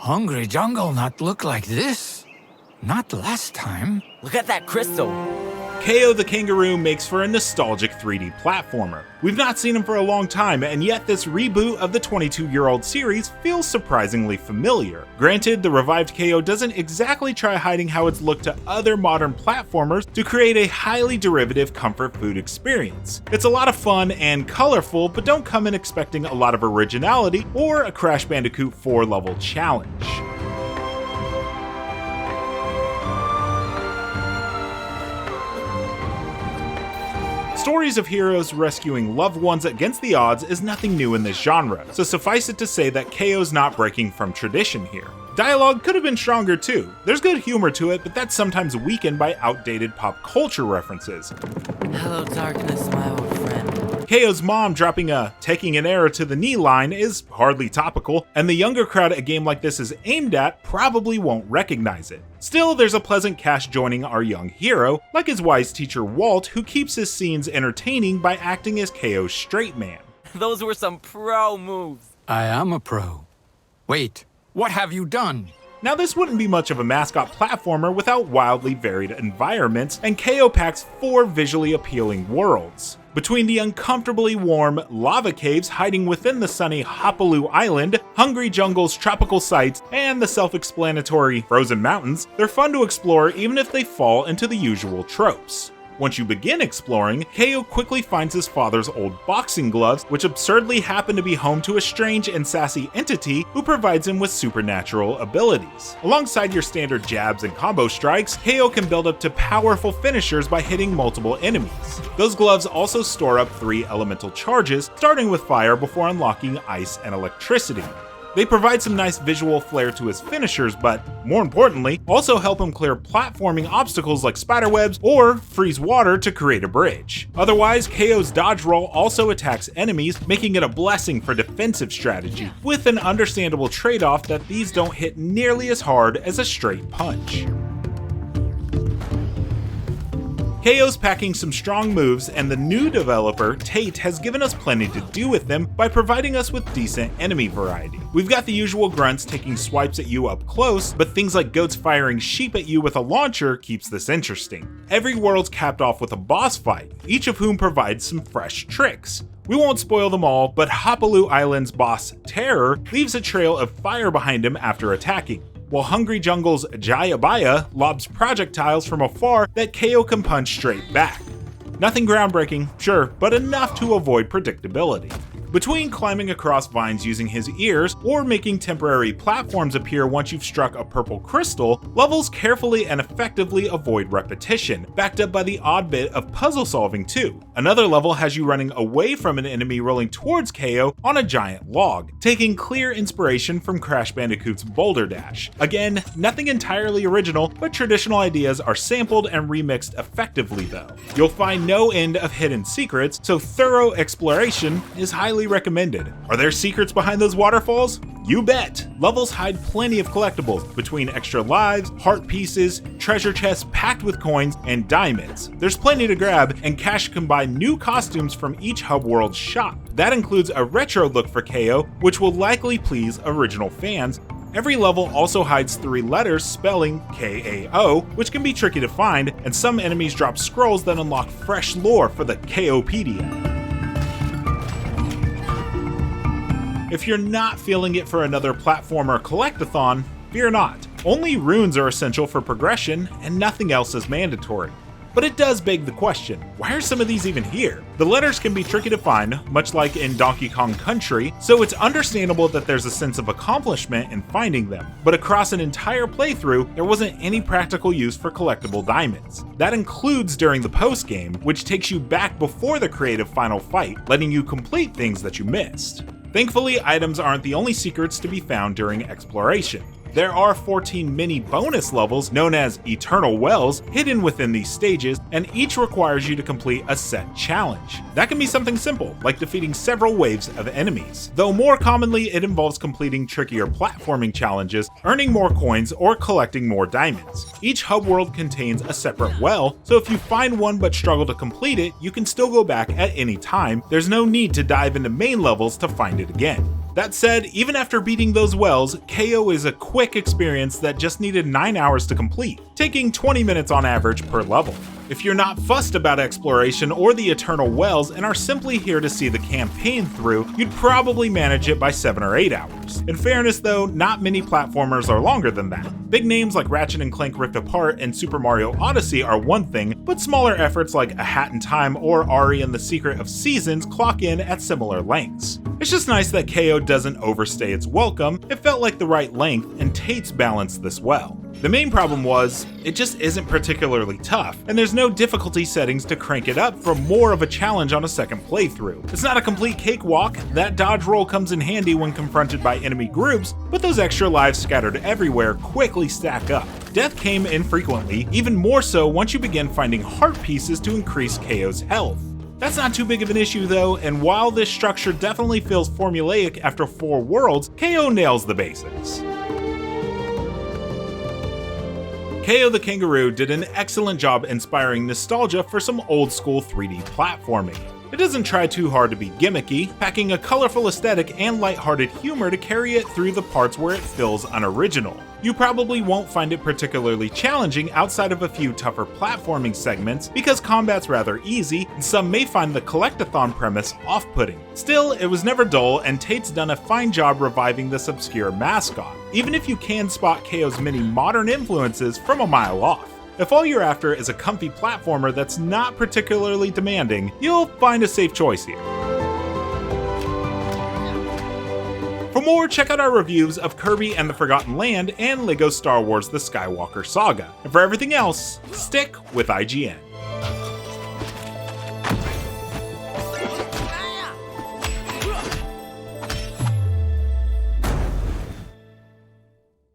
Hungry Jungle not look like this. Not last time. Look at that crystal. KO the Kangaroo makes for a nostalgic 3D platformer. We've not seen him for a long time, and yet this reboot of the 22-year-old series feels surprisingly familiar. Granted, the revived KO doesn't exactly try hiding how it's looked to other modern platformers to create a highly derivative comfort food experience. It's a lot of fun and colorful, but don't come in expecting a lot of originality or a Crash Bandicoot 4 level challenge. Stories of heroes rescuing loved ones against the odds is nothing new in this genre, so suffice it to say that KO's not breaking from tradition here. Dialogue could have been stronger too. There's good humor to it, but that's sometimes weakened by outdated pop culture references. Hello, darkness, my old friend. KO's mom dropping a "taking an arrow to the knee" line is hardly topical, and the younger crowd a game like this is aimed at probably won't recognize it. Still, there's a pleasant cast joining our young hero, like his wise teacher Walt, who keeps his scenes entertaining by acting as KO's straight man. Those were some pro moves. I am a pro. Wait, what have you done? Now, this wouldn't be much of a mascot platformer without wildly varied environments, and KO packs 4 visually appealing worlds. Between the uncomfortably warm lava caves hiding within the sunny Hapaloo Island, Hungry Jungle's tropical sights, and the self-explanatory frozen mountains, they're fun to explore even if they fall into the usual tropes. Once you begin exploring, KO quickly finds his father's old boxing gloves, which absurdly happen to be home to a strange and sassy entity who provides him with supernatural abilities. Alongside your standard jabs and combo strikes, KO can build up to powerful finishers by hitting multiple enemies. Those gloves also store up 3 elemental charges, starting with fire before unlocking ice and electricity. They provide some nice visual flair to his finishers, but more importantly, also help him clear platforming obstacles like spiderwebs or freeze water to create a bridge. Otherwise, KO's dodge roll also attacks enemies, making it a blessing for defensive strategy, with an understandable trade-off that these don't hit nearly as hard as a straight punch. KO's packing some strong moves, and the new developer, Tate, has given us plenty to do with them by providing us with decent enemy variety. We've got the usual grunts taking swipes at you up close, but things like goats firing sheep at you with a launcher keeps this interesting. Every world's capped off with a boss fight, each of whom provides some fresh tricks. We won't spoil them all, but Hapaloo Island's boss, Terror, leaves a trail of fire behind him after attacking, while Hungry Jungle's Jayabaya lobs projectiles from afar that KO can punch straight back. Nothing groundbreaking, sure, but enough to avoid predictability. Between climbing across vines using his ears or making temporary platforms appear once you've struck a purple crystal, levels carefully and effectively avoid repetition, backed up by the odd bit of puzzle solving too. Another level has you running away from an enemy rolling towards KO on a giant log, taking clear inspiration from Crash Bandicoot's Boulder Dash. Again, nothing entirely original, but traditional ideas are sampled and remixed effectively though. You'll find no end of hidden secrets, so thorough exploration is highly recommended. Are there secrets behind those waterfalls? You bet! Levels hide plenty of collectibles between extra lives, heart pieces, treasure chests packed with coins, and diamonds. There's plenty to grab, and cash can buy new costumes from each Hub World shop. That includes a retro look for KO, which will likely please original fans. Every level also hides 3 letters spelling KAO, which can be tricky to find, and some enemies drop scrolls that unlock fresh lore for the KOpedia. If you're not feeling it for another platformer collectathon, fear not. Only runes are essential for progression, and nothing else is mandatory. But it does beg the question, why are some of these even here? The letters can be tricky to find, much like in Donkey Kong Country, so it's understandable that there's a sense of accomplishment in finding them. But across an entire playthrough, there wasn't any practical use for collectible diamonds. That includes during the post-game, which takes you back before the creative final fight, letting you complete things that you missed. Thankfully, items aren't the only secrets to be found during exploration. There are 14 mini bonus levels known as Eternal Wells hidden within these stages, and each requires you to complete a set challenge. That can be something simple, like defeating several waves of enemies, though more commonly it involves completing trickier platforming challenges, earning more coins, or collecting more diamonds. Each hub world contains a separate well, so if you find one but struggle to complete it, you can still go back at any time. There's no need to dive into main levels to find it again. That said, even after beating those wells, KO is a quick experience that just needed 9 hours to complete, taking 20 minutes on average per level. If you're not fussed about exploration or the Eternal Wells and are simply here to see the campaign through, you'd probably manage it by 7 or 8 hours. In fairness though, not many platformers are longer than that. Big names like Ratchet & Clank Rift Apart and Super Mario Odyssey are one thing, but smaller efforts like A Hat in Time or Ari and the Secret of Seasons clock in at similar lengths. It's just nice that KO doesn't overstay its welcome. It felt like the right length, and Tate's balanced this well. The main problem was, it just isn't particularly tough, and there's no difficulty settings to crank it up for more of a challenge on a second playthrough. It's not a complete cakewalk, that dodge roll comes in handy when confronted by enemy groups, but those extra lives scattered everywhere quickly stack up. Death came infrequently, even more so once you begin finding heart pieces to increase KO's health. That's not too big of an issue though, and while this structure definitely feels formulaic after 4 worlds, KO nails the basics. KO the Kangaroo did an excellent job inspiring nostalgia for some old school 3D platforming. It doesn't try too hard to be gimmicky, packing a colorful aesthetic and lighthearted humor to carry it through the parts where it feels unoriginal. You probably won't find it particularly challenging outside of a few tougher platforming segments because combat's rather easy, and some may find the collectathon premise off-putting. Still, it was never dull, and Tate's done a fine job reviving this obscure mascot, even if you can spot KO's many modern influences from a mile off. If all you're after is a comfy platformer that's not particularly demanding, you'll find a safe choice here. For more, check out our reviews of Kirby and the Forgotten Land and LEGO Star Wars The Skywalker Saga. And for everything else, stick with IGN.